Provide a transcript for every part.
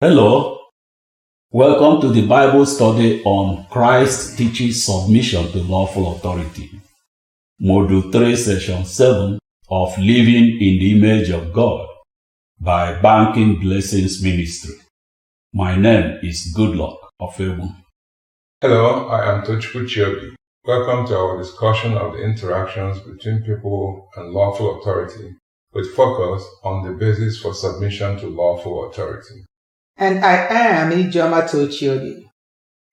Hello, welcome to the Bible study on Christ teaches submission to lawful authority, Module 3, Session 7 of Living in the Image of God by Banking Blessings Ministry. My name is Goodluck Ofebu. Hello, I am Tochukwu Chiobi. Welcome to our discussion of the interactions between people and lawful authority, with focus on the basis for submission to lawful authority. And I am Ijoma Tochiobi.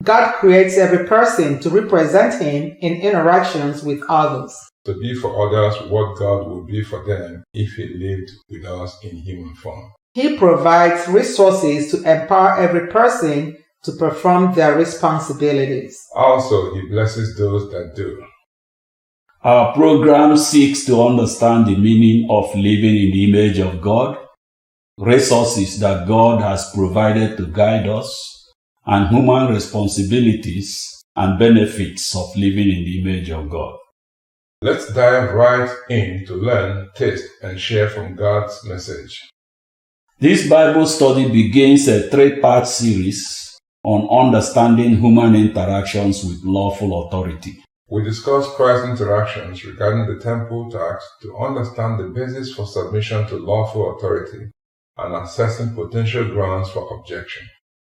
God creates every person to represent Him in interactions with others. To be for others what God would be for them if He lived with us in human form. He provides resources to empower every person to perform their responsibilities. Also, He blesses those that do. Our program seeks to understand the meaning of living in the image of God, resources that God has provided to guide us, and human responsibilities and benefits of living in the image of God. Let's dive right in to learn, taste, and share from God's message. This Bible study begins a three-part series on understanding human interactions with lawful authority. We discuss Christ's interactions regarding the temple tax to understand the basis for submission to lawful authority and assessing potential grounds for objection.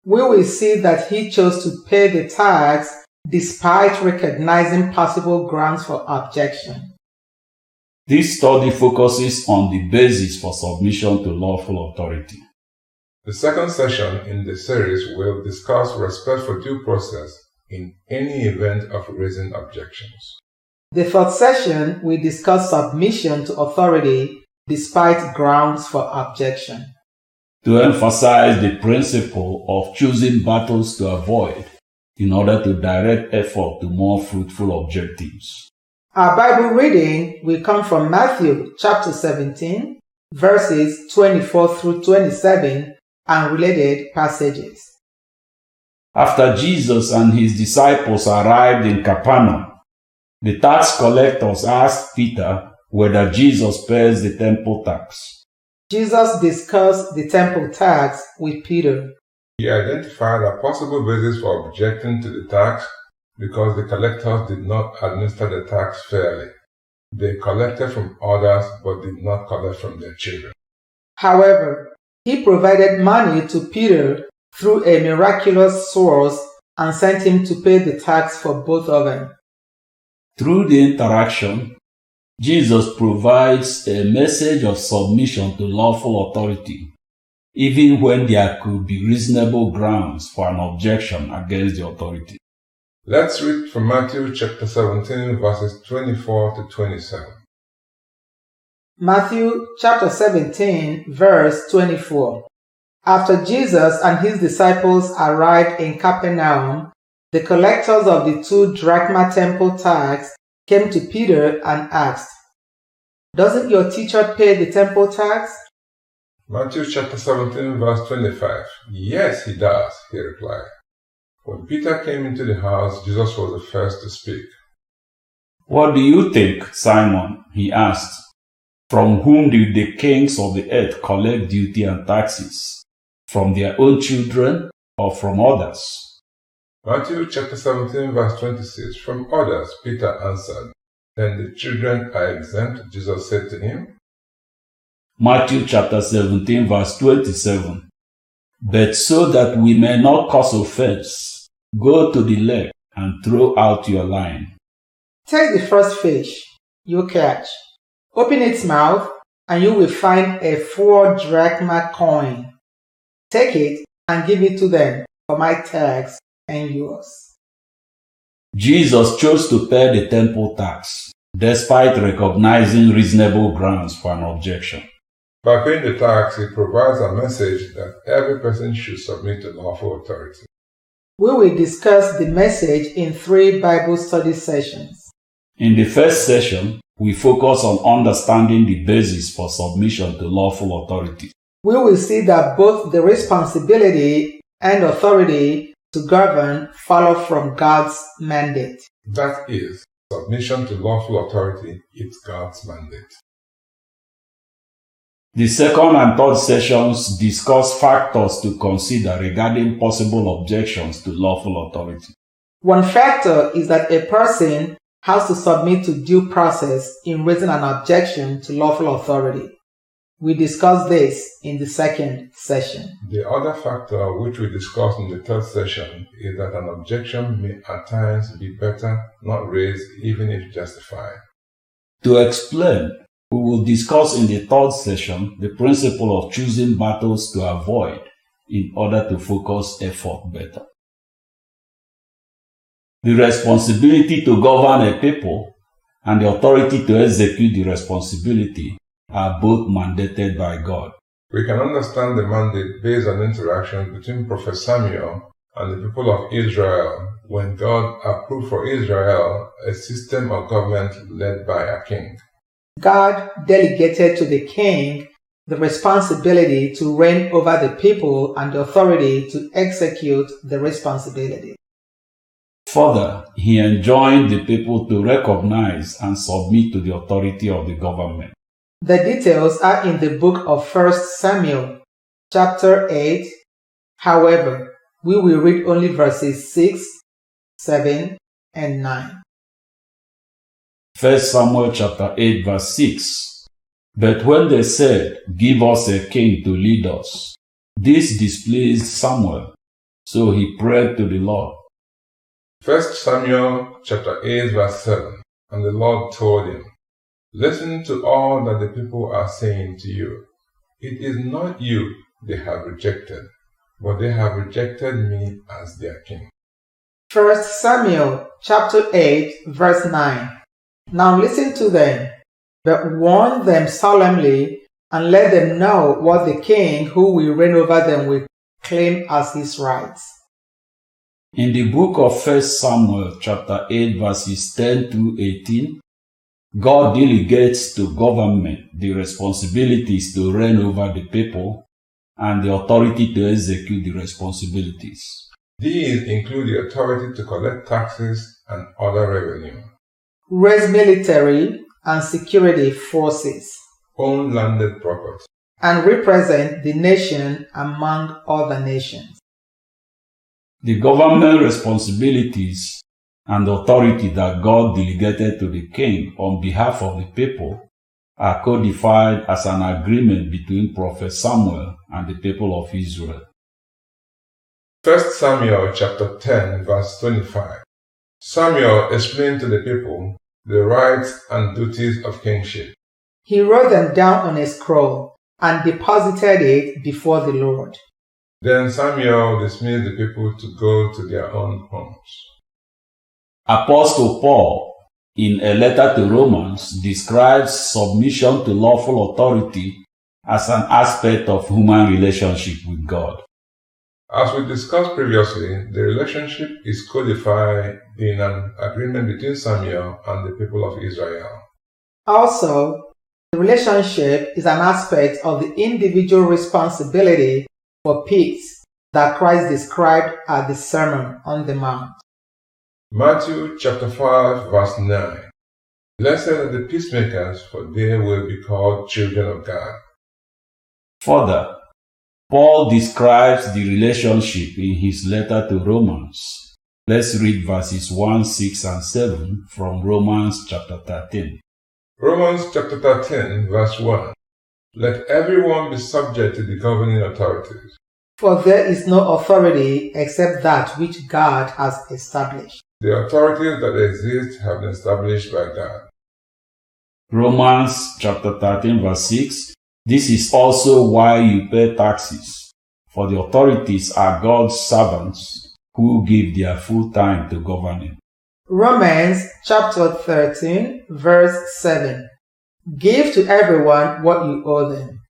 We will see that He chose to pay the tax despite recognizing possible grounds for objection. This study focuses on the basis for submission to lawful authority. The second session in the series will discuss respect for due process in any event of raising objections. The third session will discuss submission to authority despite grounds for objection. To emphasize the principle of choosing battles to avoid in order to direct effort to more fruitful objectives. Our Bible reading will come from Matthew chapter 17, verses 24 through 27 and related passages. After Jesus and his disciples arrived in Capernaum, the tax collectors asked Peter whether Jesus pays the temple tax. Jesus discussed the temple tax with Peter. He identified a possible basis for objecting to the tax because the collectors did not administer the tax fairly. They collected from others but did not collect from their children. However, He provided money to Peter through a miraculous source and sent him to pay the tax for both of them. Through the interaction, Jesus provides a message of submission to lawful authority, even when there could be reasonable grounds for an objection against the authority. Let's read from Matthew chapter 17, verses 24 to 27. Matthew chapter 17, verse 24. After Jesus and his disciples arrived in Capernaum, the collectors of the 2 drachma temple tax came to Peter and asked, "Doesn't your teacher pay the temple tax?" Matthew chapter 17, verse 25. "Yes, he does," he replied. When Peter came into the house, Jesus was the first to speak. "What do you think, Simon?" he asked. "From whom do the kings of the earth collect duty and taxes? From their own children or from others?" Matthew chapter 17, verse 26. "From others," Peter answered. "Then the children are exempt," Jesus said to him. Matthew chapter 17, verse 27. "But so that we may not cause offense, go to the lake and throw out your line. Take the first fish you catch, open its mouth, and you will find a 4 drachma coin. Take it and give it to them for my tax and yours." Jesus chose to pay the temple tax, despite recognizing reasonable grounds for an objection. By paying the tax, he provides a message that every person should submit to lawful authority. We will discuss the message in 3 Bible study sessions. In the first session, we focus on understanding the basis for submission to lawful authority. We will see that both the responsibility and authority to govern follow from God's mandate. That is, submission to lawful authority is God's mandate. The second and third sessions discuss factors to consider regarding possible objections to lawful authority. One factor is that a person has to submit to due process in raising an objection to lawful authority. We discussed this in the second session. The other factor which we discussed in the third session is that an objection may at times be better not raised even if justified. To explain, we will discuss in the third session the principle of choosing battles to avoid in order to focus effort better. The responsibility to govern a people and the authority to execute the responsibility are both mandated by God. We can understand the mandate based on interactions between Prophet Samuel and the people of Israel when God approved for Israel a system of government led by a king. God delegated to the king the responsibility to reign over the people and the authority to execute the responsibility. Further, he enjoined the people to recognize and submit to the authority of the government. The details are in the book of 1 Samuel, chapter 8. However, we will read only verses 6, 7, and 9. 1 Samuel chapter 8 verse 6. But when they said, "Give us a king to lead us," this displeased Samuel, so he prayed to the Lord. 1 Samuel chapter 8 verse 7. And the Lord told him, "Listen to all that the people are saying to you. It is not you they have rejected, but they have rejected me as their king." 1 Samuel chapter 8 verse 9. Now listen to them, but warn them solemnly and let them know what the king who will reign over them will claim as his rights. In the book of 1 Samuel chapter 8 verses 10 to 18, God delegates to government the responsibilities to reign over the people and the authority to execute the responsibilities. These include the authority to collect taxes and other revenue, Raise military and security forces, own landed property, and represent the nation among other nations. The government responsibilities and authority that God delegated to the king on behalf of the people are codified as an agreement between Prophet Samuel and the people of Israel. 1 Samuel chapter 10 verse 25. Samuel explained to the people the rights and duties of kingship. He wrote them down on a scroll and deposited it before the Lord. Then Samuel dismissed the people to go to their own homes. Apostle Paul, in a letter to Romans, describes submission to lawful authority as an aspect of human relationship with God. As we discussed previously, the relationship is codified in an agreement between Samuel and the people of Israel. Also, the relationship is an aspect of the individual responsibility for peace that Christ described at the Sermon on the Mount. Matthew chapter 5 verse 9. Blessed are the peacemakers, for they will be called children of God. Further, Paul describes the relationship in his letter to Romans. Let's read verses 1, 6, and 7 from Romans chapter 13. Romans chapter 13 verse 1. Let everyone be subject to the governing authorities. For there is no authority except that which God has established. The authorities that exist have been established by God. Romans chapter 13 verse 6. This is also why you pay taxes, for the authorities are God's servants who give their full time to governing. Romans chapter 13 verse 7. Give to everyone what you owe them.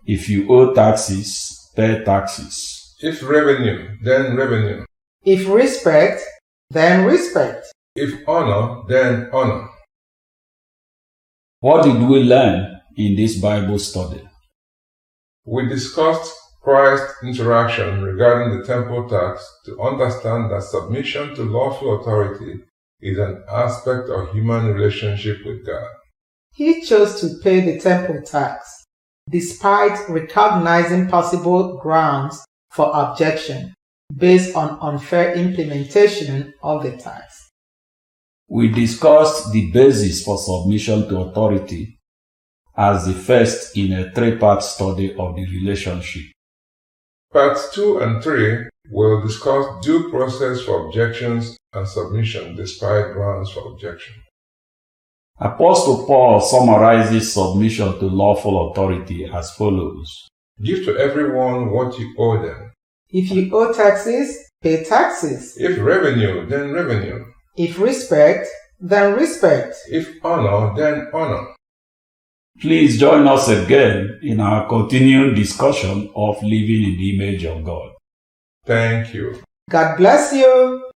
If you owe taxes, pay taxes. If revenue, then revenue. If respect, then respect. If honor, then honor. What did we learn in this Bible study? We discussed Christ's interaction regarding the temple tax to understand that submission to lawful authority is an aspect of human relationship with God. He chose to pay the temple tax despite recognizing possible grounds for objection based on unfair implementation of the tax. We discussed the basis for submission to authority as the first in a three-part study of the relationship. Parts 2 and 3 will discuss due process for objections and submission despite grounds for objection. Apostle Paul summarizes submission to lawful authority as follows. Give to everyone what you owe them. If you owe taxes, pay taxes. If revenue, then revenue. If respect, then respect. If honor, then honor. Please join us again in our continuing discussion of living in the image of God. Thank you. God bless you.